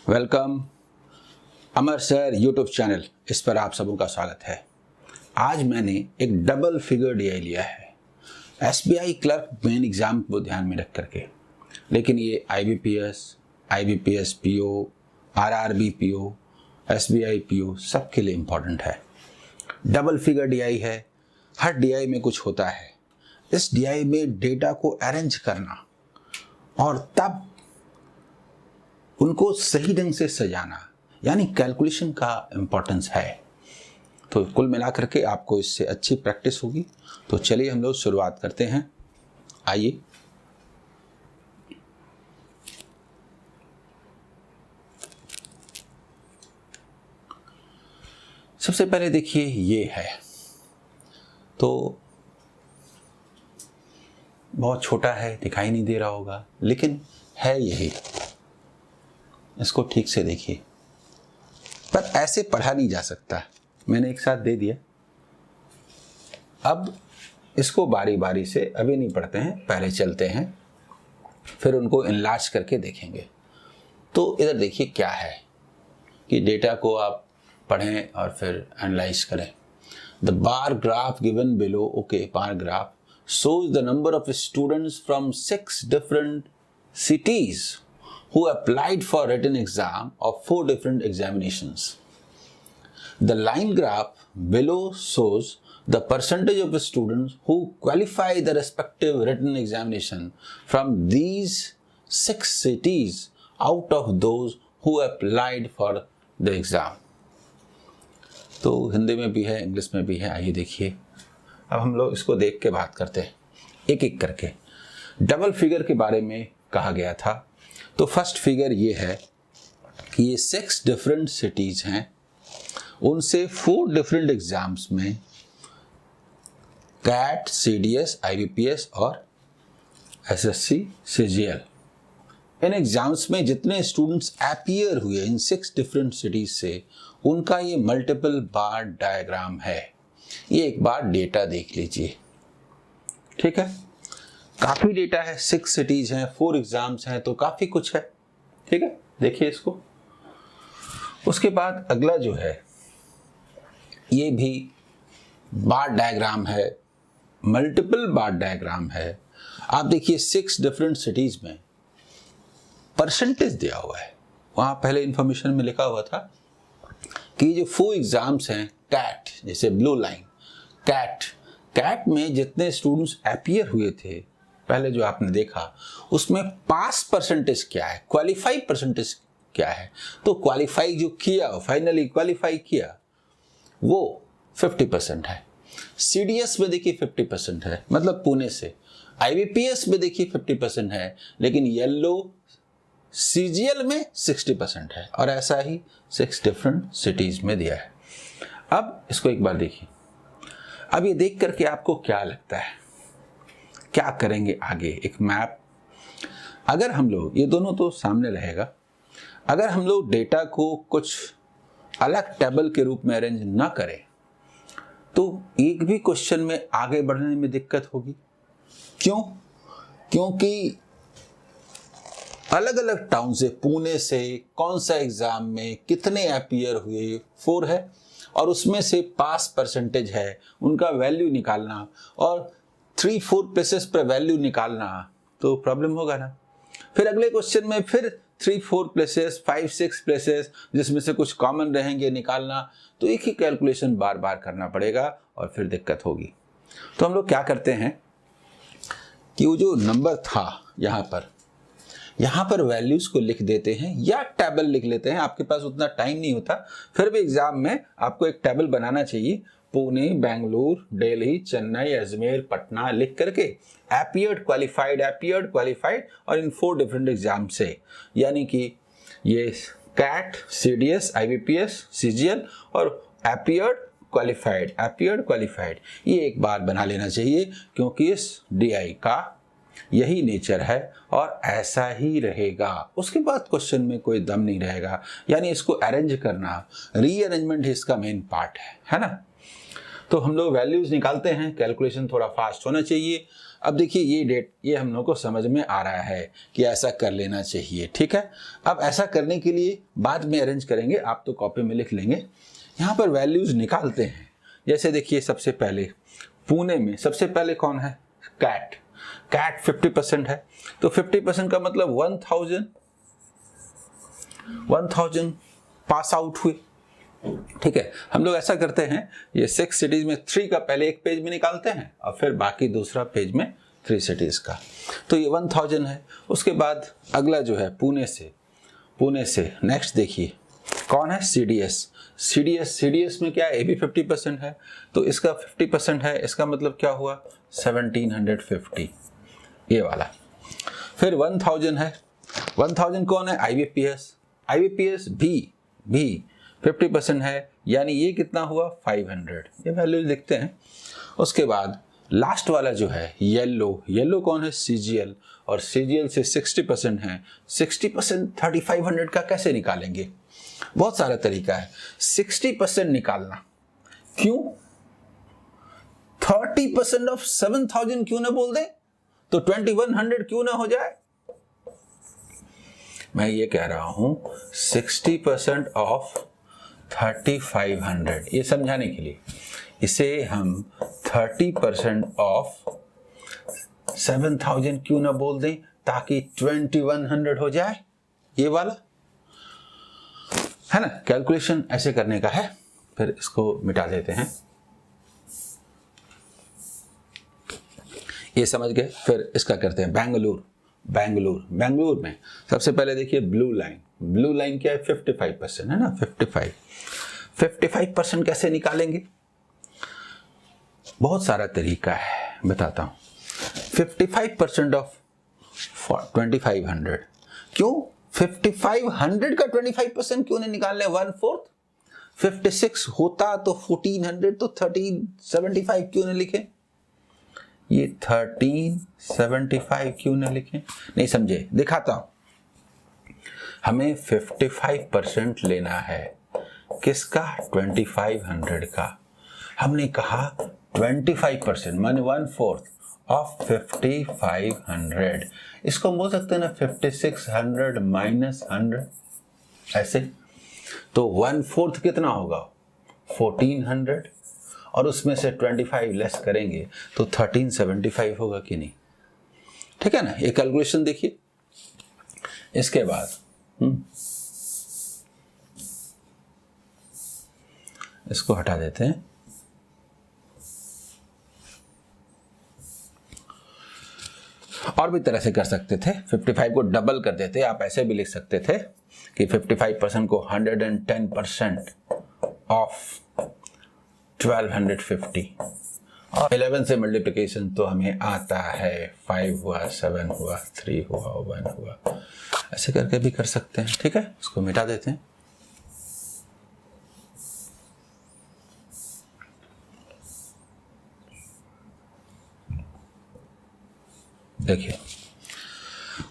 Welcome अमर sir YouTube channel, इस पर आप सबों का स्वागत है। आज मैंने एक डबल फिगर डीआई लिया है एसबीआई क्लर्क मेन एग्जाम को ध्यान में रख करके, लेकिन ये IBPS PO, RRB PO, SBI PO सबके लिए इम्पोर्टेंट है। डबल फिगर डीआई है, हर डीआई में कुछ होता है। इस डीआई में डेटा को अरेंज करना और तब उनको सही ढंग से सजाना, यानी कैलकुलेशन का इम्पोर्टेंस है। तो कुल मिलाकर के आपको इससे अच्छी प्रैक्टिस होगी। तो चलिए हम लोग शुरुआत करते हैं। आइए, सबसे पहले देखिए ये है, तो बहुत छोटा है, दिखाई नहीं दे रहा होगा, लेकिन है यही। इसको ठीक से देखिए, पर ऐसे पढ़ा नहीं जा सकता। मैंने एक साथ दे दिया। अब इसको बारी बारी से अभी नहीं पढ़ते हैं, पहले चलते हैं, फिर उनको इनलार्ज करके देखेंगे। तो इधर देखिए क्या है कि डेटा को आप पढ़ें और फिर एनालाइज करें। The bar graph given below, okay, bar graph shows the number of students from 6 different cities who applied for written exam of 4 different examinations. The line graph below shows the percentage of students who qualify the respective written examination from these 6 cities out of those who applied for the exam. तो हिंदी में भी है, English में भी है। आइए देखिए, अब हम लोग इसको देख के बात करते हैं एक एक करके। डबल फिगर के बारे में कहा गया था, तो फर्स्ट फिगर ये है कि ये 6 डिफरेंट सिटीज हैं, उनसे 4 डिफरेंट एग्जाम्स में कैट, सीडीएस, आईबीपीएस और एसएससी, सीजीएल, इन एग्जाम्स में जितने स्टूडेंट्स अपीयर हुए इन 6 डिफरेंट सिटीज से, उनका ये मल्टीपल बार डायग्राम है। ये एक बार डेटा देख लीजिए, ठीक है। काफी डेटा है, 6 सिटीज हैं, 4 एग्जाम्स हैं, तो काफी कुछ है, ठीक है। देखिए इसको। उसके बाद अगला जो है, ये भी बार डायग्राम है, मल्टीपल बार डायग्राम है। आप देखिए 6 डिफरेंट सिटीज में परसेंटेज दिया हुआ है। वहां पहले इंफॉर्मेशन में लिखा हुआ था कि जो 4 एग्जाम्स हैं कैट, जैसे ब्लू लाइन कैट में जितने स्टूडेंट्स अपीयर हुए थे, पहले जो आपने देखा, उसमें पास परसेंटेज क्या है, क्वालिफाई परसेंटेज क्या है। तो क्वालिफाई जो किया, फाइनली क्वालिफाई किया, वो 50% है। सीडीएस में देखिए 50% है, मतलब पुणे से। आईबीपीएस में देखिए 50% है, लेकिन येलो सीजीएल में 60% है, और ऐसा ही 6 डिफरेंट सिटीज में दिया है। अब इसको एक बार देखिए। अब ये देख करके आपको क्या लगता है, क्या करेंगे आगे? एक मैप, अगर हम लोग, ये दोनों तो सामने रहेगा, अगर हम लोग डेटा को कुछ अलग टेबल के रूप में अरेंज ना करें, तो एक भी क्वेश्चन में आगे बढ़ने में दिक्कत होगी। क्यों? क्योंकि अलग अलग टाउन से, पुणे से कौन सा एग्जाम में कितने अपीयर हुए, 4 है, और उसमें से पास परसेंटेज है, उनका वैल्यू निकालना, और 3-4 प्लेसेस पर वैल्यू निकालना, तो प्रॉब्लम होगा ना। फिर अगले क्वेश्चन में फिर 3-4 प्लेसेस, 5-6 प्लेसेस, जिसमें से कुछ कॉमन रहेंगे, निकालना, तो एक ही कैलकुलेशन बार बार करना पड़ेगा और फिर दिक्कत होगी। तो हम लोग क्या करते हैं कि वो जो नंबर था यहाँ पर वैल्यूज को लिख देते हैं, या टेबल लिख लेते हैं। आपके पास उतना टाइम नहीं होता, फिर भी एग्जाम में आपको एक टेबल बनाना चाहिए। पुणे, बेंगलुरु, दिल्ली, चेन्नई, अजमेर, पटना लिख करके अपीयर्ड, क्वालिफाइड, और इन 4 डिफरेंट एग्जाम से, यानी कि ये कैट, सीडीएस, आईबीपीएस, सीजीएल और अपीयर्ड क्वालिफाइड, ये एक बार बना लेना चाहिए, क्योंकि इस डीआई का यही नेचर है और ऐसा ही रहेगा। उसके बाद क्वेश्चन में कोई दम नहीं रहेगा, यानी इसको अरेंज करना, रीअरेंजमेंट ही इसका मेन पार्ट है ना। तो हम लोग वैल्यूज निकालते हैं, कैलकुलेशन थोड़ा फास्ट होना चाहिए। अब देखिए ये डेट, ये हम लोग को समझ में आ रहा है कि ऐसा कर लेना चाहिए, ठीक है। अब ऐसा करने के लिए बाद में अरेंज करेंगे, आप तो कॉपी में लिख लेंगे। यहाँ पर वैल्यूज निकालते हैं। जैसे देखिए सबसे पहले पुणे में सबसे पहले कौन है, कैट 50% है, तो 50% का मतलब 1000 पास आउट हुए, ठीक है। हम लोग ऐसा करते हैं, ये 6 सिटीज में 3 का पहले एक पेज में निकालते हैं और फिर बाकी दूसरा पेज में 3 सिटीज का, तो ये 1000 है। उसके बाद अगला जो है पुणे से नेक्स्ट देखिए कौन है, CDS में क्या है, ये भी 50% है, तो इसका 50% है, इसका मतलब क्या हुआ 1750, ये वाला। फिर 1000 है, 1000 कौन है, IBPS भी 50% है, यानी ये कितना हुआ 500, ये वैल्यू लिखते हैं। उसके बाद लास्ट वाला जो है येलो कौन है, CGL, और CGL से 60% है, 60% 3500 का कैसे निकालेंगे, बहुत सारा तरीका है 60% निकालना। क्यों 30% ऑफ 7000 क्यों ना बोल दे, तो 2100 क्यों ना हो जाए। मैं ये कह रहा हूं 60% ऑफ 3500, ये समझाने के लिए इसे हम 30% ऑफ 7000 क्यों ना बोल दें, ताकि 2100 हो जाए, ये वाला है ना। कैलकुलेशन ऐसे करने का है, फिर इसको मिटा देते हैं, ये समझ गए। फिर इसका करते हैं बेंगलुरु में सबसे पहले देखिए ब्लू लाइन क्या है, 55% है ना, 55% कैसे निकालेंगे, बहुत सारा तरीका है, बताता हूं। 55% ऑफ 2500, क्यों 5500 का 25% क्यों नहीं निकालने, 1/4, 56 होता तो 1400, तो 1375 क्यों नहीं लिखे, ये 1375 क्यों नहीं लिखे, नहीं समझे, दिखाता हूं। हमें 55% लेना है, किसका, 2500 का। हमने कहा 25% माने 1/4 ऑफ 5500, इसको बोल सकते हैं ना 5600 माइनस 100, ऐसे। तो 1/4 कितना होगा 1400, और उसमें से 25 लेस करेंगे तो 1375 होगा कि नहीं, ठीक है ना। ये कैलकुलेशन देखिए। इसके बाद इसको हटा देते हैं, और भी तरह से कर सकते थे, 55 को डबल कर देते, आप ऐसे भी लिख सकते थे कि 55% को 110% ऑफ 1250, और 11 से मल्टीप्लिकेशन तो हमें आता है, 5 हुआ, 7 हुआ, 3 हुआ, 1 हुआ, ऐसे करके भी कर सकते हैं, ठीक है। इसको मिटा देते हैं। देखिए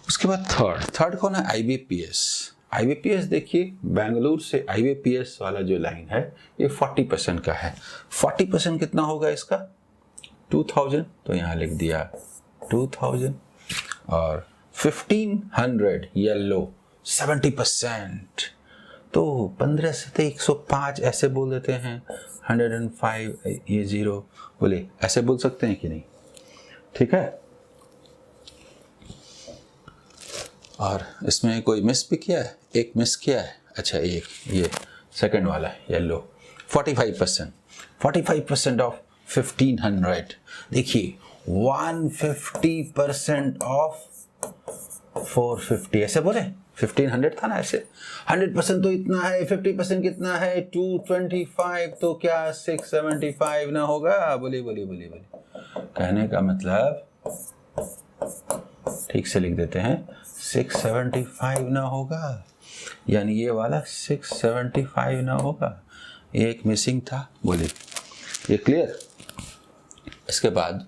उसके बाद थर्ड कौन है, IBPS देखिए, बेंगलुरु से IBPS वाला जो लाइन है ये 40% का है। 40% कितना होगा इसका, 2000, तो यहाँ लिख दिया 2000, और 1500 येलो 70%, तो 15 से तो 105 ऐसे बोल देते हैं, 105 ये 0 बोले, ऐसे बोल सकते हैं कि नहीं, ठीक है। और इसमें कोई मिस भी किया है, एक मिस किया है, अच्छा एक ये सेकंड वाला येलो 45% ऑफ 1500, देखिए 150% ऑफ 450, ऐसे बोले 1500 था ना, ऐसे 100% तो इतना है, 50% कितना है 225, तो क्या 675 ना होगा, बोले कहने का मतलब ठीक से लिख देते हैं, 675 ना होगा, यानी ये वाला 675 ना होगा, एक मिसिंग था, बोले ये क्लियर। इसके बाद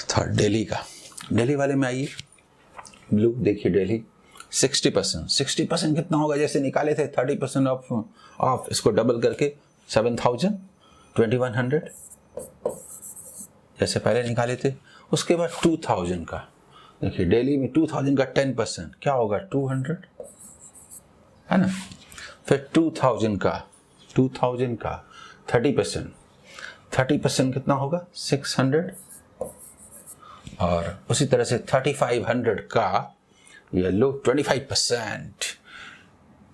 था दिल्ली वाले में आइए, ब्लू देखिए, दिल्ली 60% कितना होगा, जैसे निकाले थे 30% ऑफ इसको डबल करके 7000, 2100 जैसे पहले निकाले थे। उसके बाद 2000 का, देखिए डेली में 2000 का 10% क्या होगा 200, है ना। फिर 2000 का 30% कितना होगा 600, और उसी तरह से 3500 का ये लो 25%,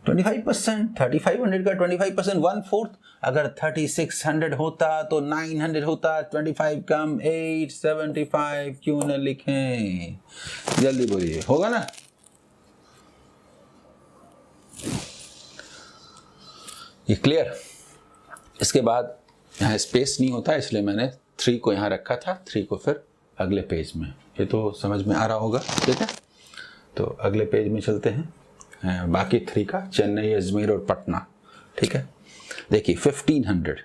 3500 का 25% 1/4। अगर 3600 होता तो 900 होता, 25 कम 875 क्यों न लिखें, जल्दी बोलिए, होगा ना। ये क्लियर। इसके बाद यहाँ स्पेस नहीं होता इसलिए मैंने 3 को यहाँ रखा था, 3 को फिर अगले पेज में। ये तो समझ में आ रहा होगा, ठीक है। तो अगले पेज में चलते हैं, बाकी 3 का चेन्नई, अजमेर और पटना, ठीक है। देखिए 1500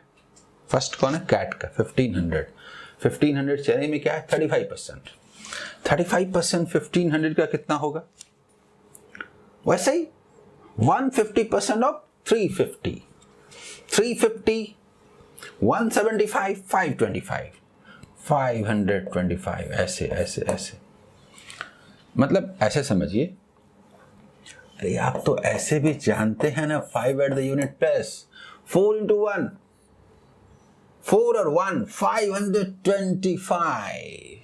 फर्स्ट कौन है, कैट का 1500 चेन्नई में क्या है 35%। 35% 1500 का कितना होगा, वैसे ही 150% ऑफ 350, 175 525 525, ऐसे ऐसे ऐसे, मतलब ऐसे समझिए। अरे आप तो ऐसे भी जानते हैं ना, 5 at the unit place, 4 into 1, 4 और 1 525,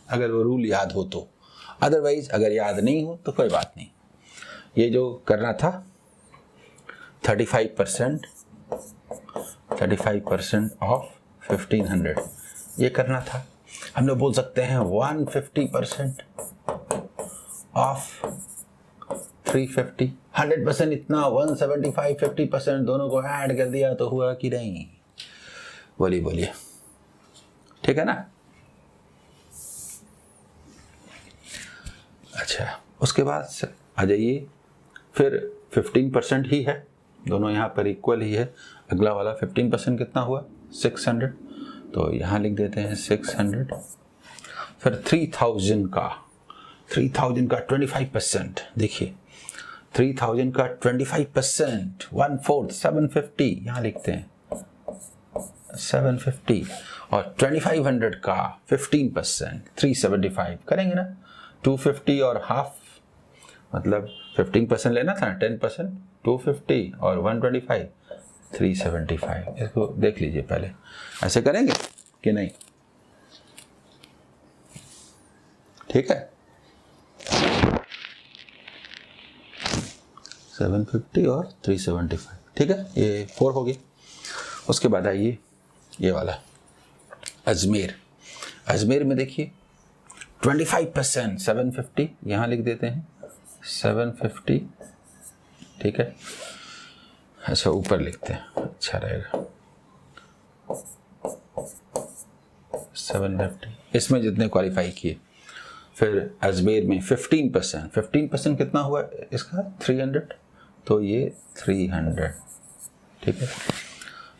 अगर वो रूल याद हो तो। अदरवाइज अगर याद नहीं हो तो कोई बात नहीं। ये जो करना था 35% ऑफ 1500, ये करना था। हम लोग बोल सकते हैं 150% ऑफ 350, 100% इतना 175, 50% दोनों को ऐड कर दिया तो हुआ कि नहीं, बोलिए, ठीक है ना। अच्छा, उसके बाद आ जाइए, फिर 15% ही है, दोनों यहाँ पर इक्वल ही है। अगला वाला 15% कितना हुआ 600, तो यहाँ लिख देते हैं 600। फिर 3000 का 25%, देखिए 3000 का 25% 1/4 750, यहाँ लिखते हैं 750, और 2500 का 15% 375 करेंगे ना, 250 और हाफ, मतलब 15% लेना था ना, 10% 250 और 125 375। इसको देख लीजिए पहले, ऐसे करेंगे कि नहीं, ठीक है। 750 और 375, ठीक है, ये 4 हो गया। उसके बाद आइए ये वाला अजमेर में देखिए 25% 750, यहाँ लिख देते हैं 750, ठीक है। अच्छा ऊपर लिखते हैं, अच्छा रहेगा 750, इसमें जितने क्वालिफाई किए। फिर अजमेर में 15% कितना हुआ इसका 300, तो ये 300, ठीक है।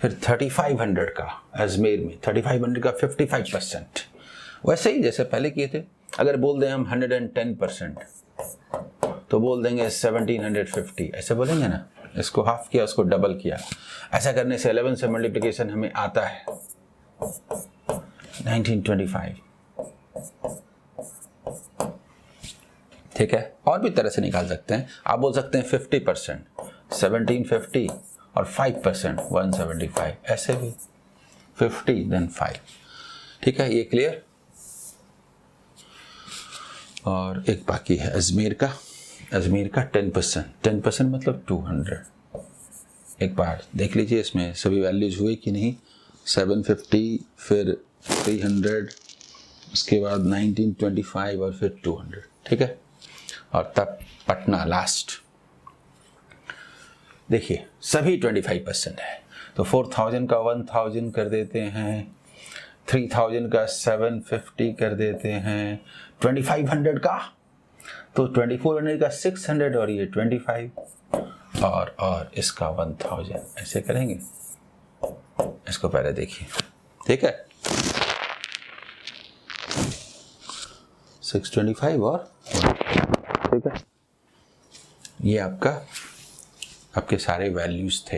फिर 3500 का अजमेर में 3500 का 55%, वैसे ही जैसे पहले किए थे। अगर बोल दें हम 110% तो बोल देंगे 1750, ऐसे बोलेंगे ना। इसको हाफ किया, उसको डबल किया, ऐसा करने से 11 से मल्टीप्लिकेशन हमें आता है 1925, ठीक है। और भी तरह से निकाल सकते हैं, आप बोल सकते हैं 50% 1750 और 5% 175, ऐसे भी 50 देन 5, ठीक है। ये क्लियर। और एक बाकी है अजमेर का 10% मतलब 200। एक बार देख लीजिए इसमें सभी वैल्यूज हुए कि नहीं, 750 फिर 300, उसके बाद 1925 और फिर 200, ठीक है। और तब पटना लास्ट, देखिए सभी 25% है, तो 4000 का 1000 कर देते हैं, 3000 का 750 कर देते हैं, 2500 का तो 2400 का 600 और ये 25 और इसका 1000, ऐसे करेंगे। इसको पहले देखिए, ठीक है, 625 और, ठीक है। ये आपके सारे वैल्यूज थे।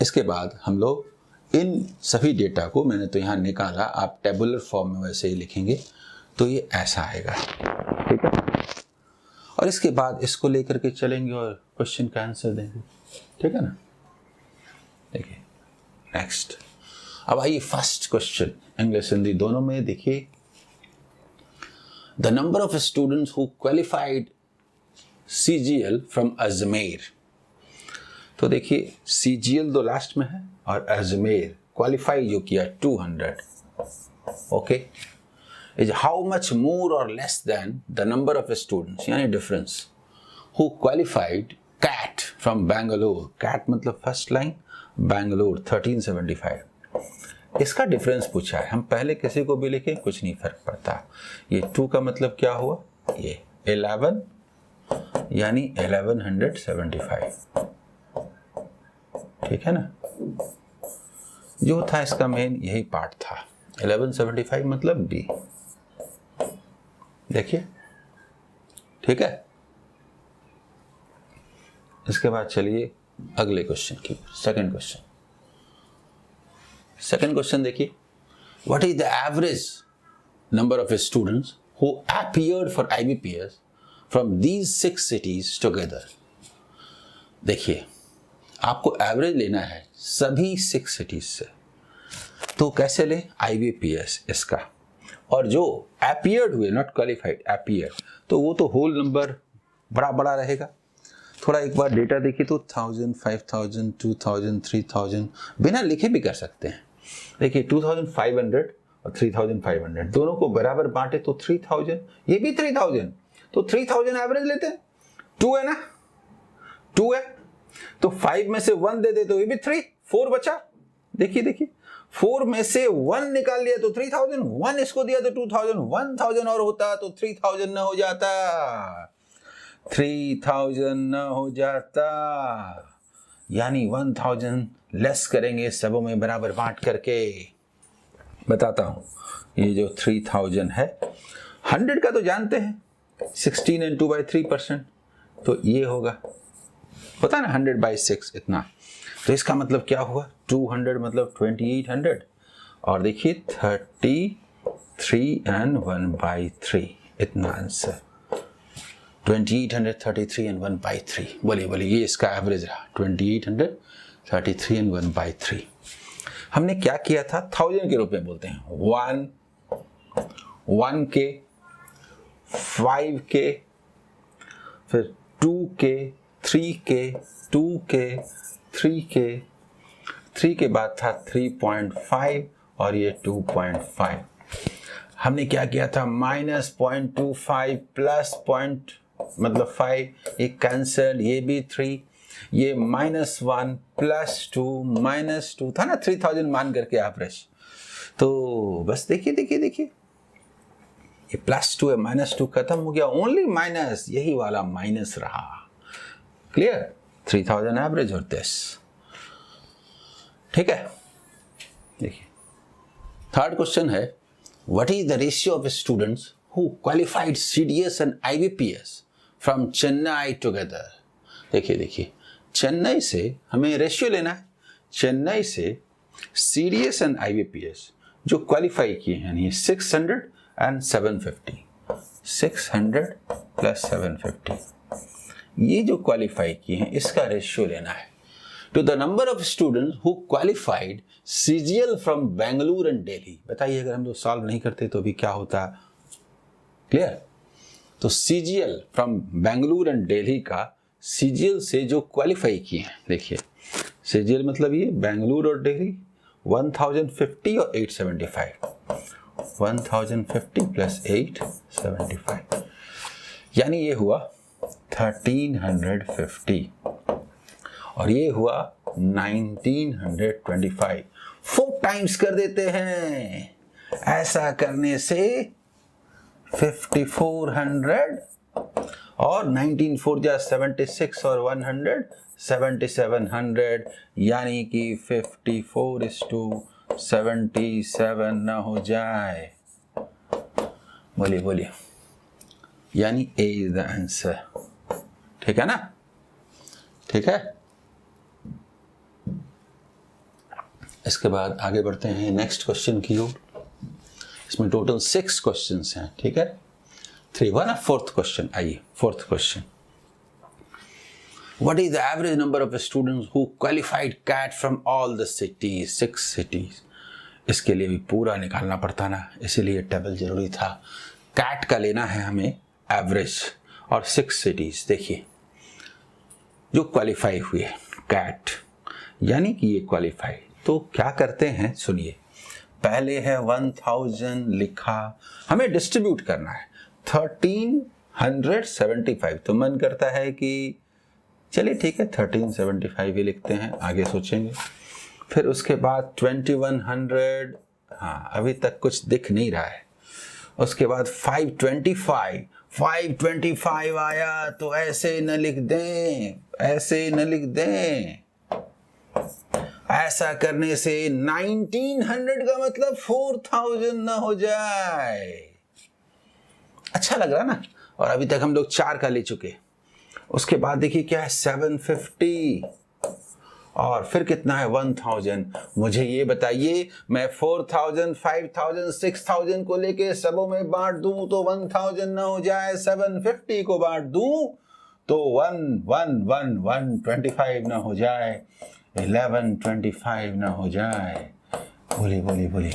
इसके बाद हम लोग इन सभी डेटा को, मैंने तो यहाँ निकाला, आप टेबुलर फॉर्म में वैसे ही लिखेंगे तो ये ऐसा आएगा, ठीक है। और इसके बाद इसको लेकर के चलेंगे और क्वेश्चन का आंसर देंगे, ठीक है ना। देखिए नेक्स्ट, अब आइए फर्स्ट क्वेश्चन, इंग्लिश हिंदी दोनों में। देखिए, the number of students who qualified CGL from Ajmer. तो देखिए CGL तो लास्ट में है और अजमेर क्वालिफाई जो किया 200, okay, is how much more और less than the number of students, यानी difference, who qualified CAT from Bangalore. CAT मतलब फर्स्ट लाइन, बैंगलोर 1375। इसका डिफरेंस पूछा है। हम पहले किसी को भी लिखें कुछ नहीं फर्क पड़ता। ये 2 का मतलब क्या हुआ, ये 11 यानी 1175, ठीक है ना। जो था इसका मेन यही पार्ट था, 1175 मतलब डी। देखिए, ठीक है। इसके बाद चलिए अगले क्वेश्चन की, सेकंड क्वेश्चन देखिए, what is the average number of students who appeared for IBPS from these 6 cities together. देखिए, आपको एवरेज लेना है सभी 6 cities से, तो कैसे लें, IBPS इसका, और जो अपीयर्ड हुए, नॉट क्वालिफाइड, अपीयर, तो वो तो होल नंबर बड़ा बड़ा रहेगा। थोड़ा एक बार डेटा देखिए तो 1000, 5000, 2000, 3000 बिना लिखे भी कर सकते हैं। देखिए 2500 और 3500 दोनों को बराबर बांटे तो 3000, ये भी 3000, तो 3000 एवरेज लेते हैं। 2 है ना, 2 है तो 5 में से 1 दे दे तो ये भी 3, 4 बचा। देखिए 4 में से 1 निकाल लिया तो 3000, 1 इसको दिया तो 2000, 1000 और होता तो 3000 न हो जाता, 3000 न हो जाता, यानी 1000 लेस करेंगे सबों में बराबर बांट करके। बताता हूं, ये जो 3000 है, 100 का तो जानते हैं 16 and 2/3%, तो ये होगा, पता ना 100/6 इतना, तो इसका मतलब क्या हुआ, 200 मतलब 2800, और देखिए 33 and 1/3 इतना आंसर, 2833 and 1/3। बोलिए ये इसका एवरेज रहा, 2833 and 1/3। हमने क्या किया था, 1000 के रूप में बोलते हैं, 1 के, 5 के, फिर 2 के, 3 के, 2 के, 3 के, 3 के बाद था 3.5 और ये 2.5। हमने क्या किया था, -0.25 प्लस पॉइंट मतलब 5, ये कैंसल, ये भी 3, ये -1 प्लस 2 -2 था ना, 3000 मान करके एवरेज। तो बस देखिए ये +2 है, -2 खत्म हो गया, ओनली माइनस, यही वाला माइनस रहा। क्लियर, 3000 एवरेज और 10, ठीक है। देखिए थर्ड क्वेश्चन है, what is the ratio of students who qualified CDS and IBPS from Chennai together. देखिए चेन्नई से हमें रेशियो लेना है, चेन्नई से CDS एंड IBPS जो क्वालिफाई किए हैं, यानी 600 and 750, 600 + 750, ये जो क्वालिफाई किए हैं इसका रेशियो लेना है to the number of students who qualified CGL from Bengaluru and Delhi. बताइए अगर हम लोग सॉल्व नहीं करते तो अभी क्या होता, क्लियर। तो CGL from Bengaluru and Delhi का CGL से जो क्वालिफाई किए हैं, देखिए CGL मतलब ये बेंगलुरु और दिल्ली, 1050 और 875, 1050 + 875, यानी ये हुआ 1350 और ये हुआ 1925। 4 टाइम्स कर देते हैं, ऐसा करने से 5400 और 19 4 जा 76 और 100 7700, यानी कि 54:77 न हो जाए। बोलिए, यानी A इज द आंसर, ठीक है ना, ठीक है। इसके बाद आगे बढ़ते हैं नेक्स्ट क्वेश्चन की ओर। इसमें टोटल 6 क्वेश्चंस हैं, ठीक है। 3 1 4th क्वेश्चन। आइए 4th question. What is the average number of students who qualified CAT from all the cities? 6 cities। इसके लिए भी पूरा निकालना पड़ता ना, इसीलिए टेबल जरूरी था। CAT का लेना है हमें एवरेज और 6 सिटीज। देखिए जो क्वालिफाई हुए CAT, यानी कि ये क्वालिफाई, तो क्या करते हैं सुनिए। पहले है 1000 लिखा, हमें डिस्ट्रीब्यूट करना है 1375। तो मन करता है कि चलिए ठीक है 1375 ही लिखते हैं, आगे सोचेंगे। फिर उसके बाद 2100, हाँ अभी तक कुछ दिख नहीं रहा है। उसके बाद 525 आया, तो ऐसे न लिख दें, ऐसे न लिख दें। ऐसा करने से 1900 का मतलब 4000 ना हो जाए। अच्छा लग रहा ना। और अभी तक हम लोग 4 का ले चुके। उसके बाद देखिए क्या है 750, और फिर कितना है 1000। मुझे ये बताइए, मैं 4000 5000 6000 को लेके सबों में बांट दूं तो 1000 ना हो जाए, 750 को बांट दूं तो 125 ना हो जाए, 1125 ना हो जाए। बोलिए।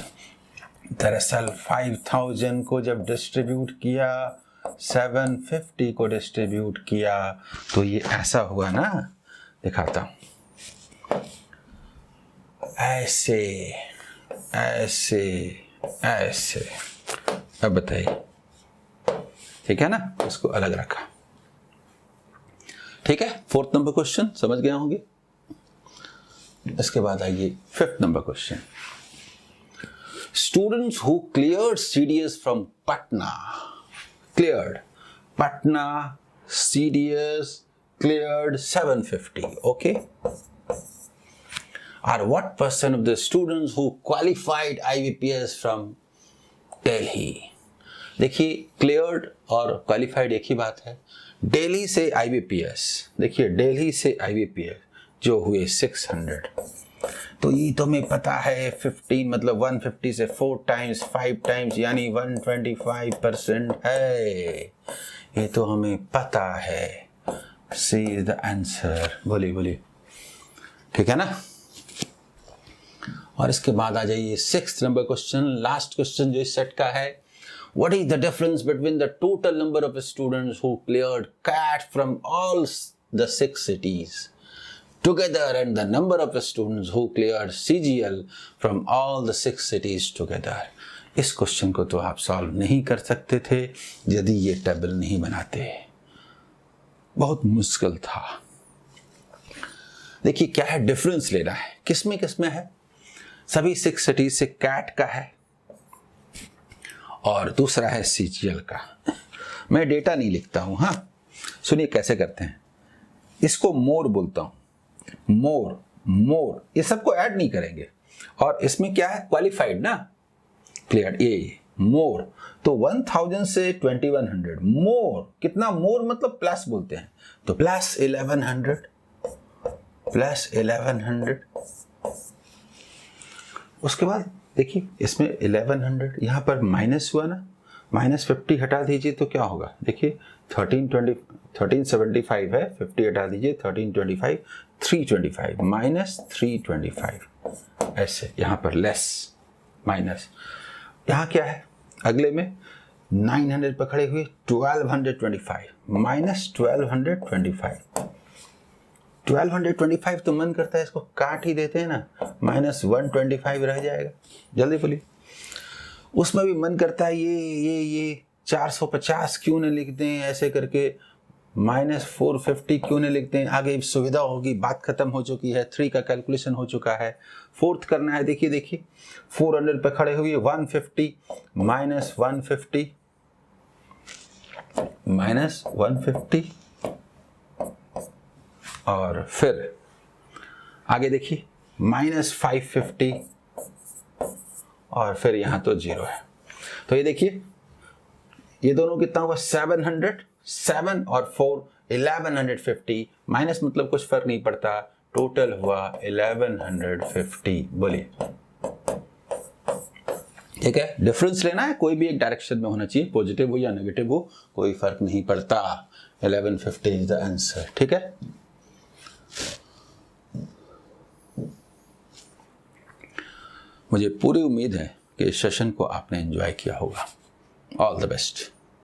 दरअसल 5000 को जब डिस्ट्रीब्यूट किया, 750 को डिस्ट्रीब्यूट किया, तो ये ऐसा हुआ ना, दिखाता हूं। ऐसे ऐसे ऐसे। अब बताइए, ठीक है ना, इसको अलग रखा। ठीक है, 4th नंबर क्वेश्चन समझ गए होंगे। इसके बाद आइए 5th number question. Students who cleared CDS from Patna, cleared Patna CDS cleared 750, okay, are what percent of the students who qualified IBPS from Delhi? देखिए क्लियर्ड और क्वालिफाइड एक ही बात है। दिल्ली से IBPS, देखिए दिल्ली से IBPS जो हुए 600, तो ये तो हमें पता है 15 मतलब 150 से 4 टाइम्स 5 टाइम्स यानी 125% है। ये तो हमें पता है। सी इज द आंसर। बोलिए, ठीक है ना। और इसके बाद आ जाइए 6th number question, last question जो इस सेट का है। What is the difference between the total number of students who cleared CAT from all the 6 cities together and the number of students who cleared CGL from all the 6 cities together? इस question को तो आप solve नहीं कर सकते थे यदि ये टेबल नहीं बनाते। बहुत मुश्किल था। देखिए क्या है, डिफरेंस लेना है। किसमें है, सभी 6 सिटीज से CAT का है और दूसरा है CGL का। मैं डेटा नहीं लिखता हूं, हाँ सुनिए कैसे करते हैं। इसको मोर बोलता हूं, मोर, ये सबको ऐड नहीं करेंगे। और इसमें क्या है, क्वालिफाइड ना, क्लियर, ये मोर, तो 1000 से 2100 मोर। कितना मोर मतलब प्लस बोलते हैं, तो प्लस 1100। उसके बाद देखिए इसमें 1100, यहां पर माइनस हुआ ना, -50 हटा दीजिए तो क्या होगा। देखिए 1375 है, 50 हटा दीजिए, 1325, 325 -325, ऐसे यहां पर लेस माइनस। यहां क्या है, अगले में 900 पकड़े हुए, 1225 -1225 तो मन करता है इसको काट ही देते हैं ना, -125 रह जाएगा। जल्दी बोलिए। उसमें भी मन करता है ये 450 क्यों न लिख दें, ऐसे करके -450 क्यों न लिख दें, आगे सुविधा होगी। बात खत्म हो चुकी है, 3 का कैलकुलेशन हो चुका है, 4th करना है। देखिए 400 पे खड़े हुए, 150 -150 और फिर आगे देखिए -550 और फिर यहां तो 0 है। तो ये देखिए ये दोनों कितना हुआ, 700, 7 और 4 1150, माइनस मतलब कुछ फर्क नहीं पड़ता, टोटल हुआ 1150। बोलिए, ठीक है। डिफरेंस लेना है, कोई भी एक डायरेक्शन में होना चाहिए, पॉजिटिव हो या नेगेटिव हो कोई फर्क नहीं पड़ता। 1150 इज द आंसर, ठीक है। मुझे पूरी उम्मीद है कि इस सेशन को आपने एंजॉय किया होगा। All the best.